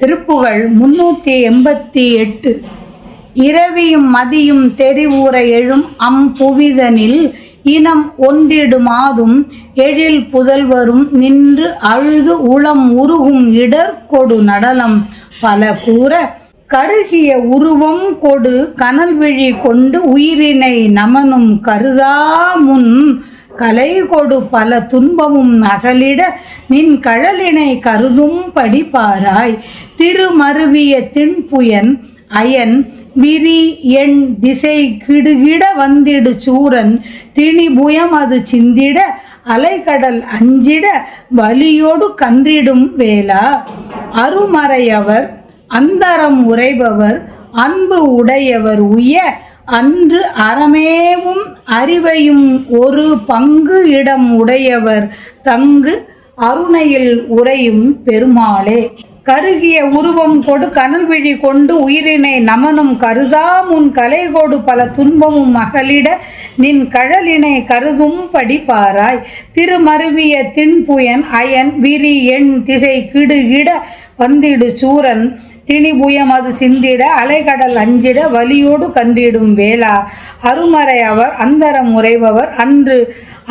திருப்புகழ் 388. இரவியும் மதியும் தெரிவுற எழும் புவிதனில் இனம் ஒன்றிடுமாதும் எழில் புதல்வரும் நின்று அழுது உளம் உருகும் இடர்கொடு நடலம் பல கூற கருகிய உருவம் கொடு கனல்விழி கொண்டு உயிரினை நமனும் கருதாமுன் கலை கொடு பல துன்பமும் அகலிட நின் கழலினை கருதும் படிப்பாராய். திருமருவிய திண்புயன் அயன் விரி எண் திசை கிடுகிட வந்திடு சூரன் திணிபுயம் அது சிந்திட அலைகடல் அஞ்சிட வலியோடு கன்றிடும் வேளா. அருமறையவர் அந்தரம் உரைபவர் அன்பு உடையவர் உய அன்று அறமேவும் அறிவையும் ஒரு பங்கு இடம் உடையவர் தங்கு அருணையில் உரையும் பெருமாளே. கருகிய உருவம் கொடு கனல்விழி கொண்டு உயிரினை நமனும் கருதாமுன் கலை கொடு பல துன்பமும் அகலிட நின் கழலினை கருதும் படிப்பாராய். திருமருவிய திண்புயன் அயன் விரி எண் திசை கிடுகிட வந்திடு சூரன் திணிபுயம் அது சிந்திட அலைகடல் அஞ்சிட வலியோடு கன்றிடும் வேளா. அருமறை அவர் அந்தரம் உரைபவர் அன்று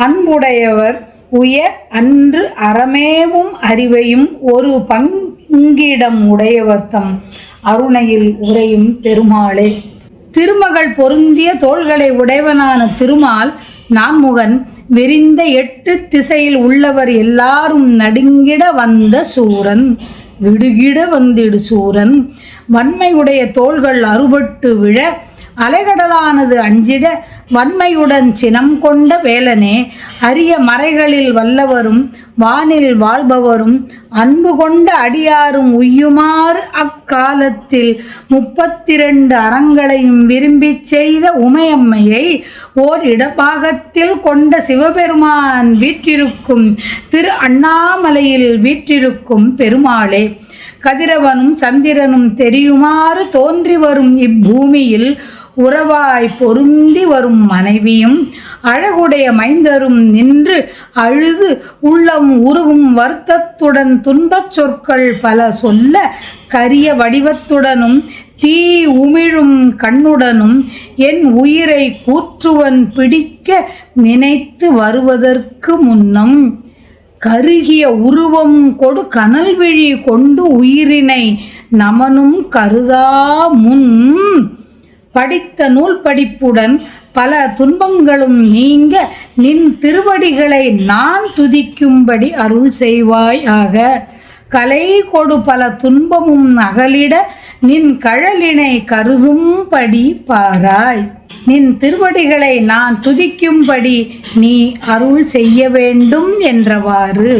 அன்புடையவர் உய அன்று அறமேவும் அறிவையும் ஒரு பங்கிடம் உடையவர் தம் அருணையில் உரையும் பெருமாளே. திருமகள் பொருந்திய தோள்களை உடையவனான திருமால் நான்முகன் விரிந்த 8 திசையில் உள்ளவர் எல்லாரும் நடுங்கிட வந்த சூரன் விடுகிட வந்திடு சூரன் வன்மையுடைய தோள்கள் அறுபட்டு விழ அலைகடலானது அஞ்சிட வன்மையுடன் சினம் கொண்ட வேலனே. அரிய மறைகளில் வல்லவரும் வானில் வாழ்பவரும் அன்பு கொண்ட அடியாரும் உய்யுமாறு அக்காலத்தில் 32 அறங்களையும் விரும்பி செய்த உமையம்மையை ஓர் இடபாகத்தில் கொண்ட சிவபெருமான் வீற்றிருக்கும் திரு அண்ணாமலையில் வீற்றிருக்கும் பெருமாளே. கதிரவனும் சந்திரனும் தெரியுமாறு தோன்றி வரும் இப்பூமியில் உறவாய் பொருந்தி வரும் மனைவியும் அழகுடைய மைந்தரும் நின்று அழுது உள்ளம் உருகும் வருத்தத்துடன் துன்பச் சொற்கள் பல சொல்ல கரிய வடிவத்துடனும் தீ உமிழும் கண்ணுடனும் என் உயிரை கூற்றுவன் பிடிக்க நினைத்து வருவதற்கு முன்னம் கருகிய உருவம் கொடு கனல்விழி கொண்டு உயிரினை நமனும் கருதா முன் படித்த நூல் படிப்புடன் பல துன்பங்களும் நீங்க நின் திருவடிகளை நான் துதிக்கும்படி அருள் செய்வாயாக. கலை கொடு பல துன்பமும் அகலிட நின் கழலினை கருதும்படி பாராய். நின் திருவடிகளை நான் துதிக்கும்படி நீ அருள் செய்ய வேண்டும் என்றவாறு.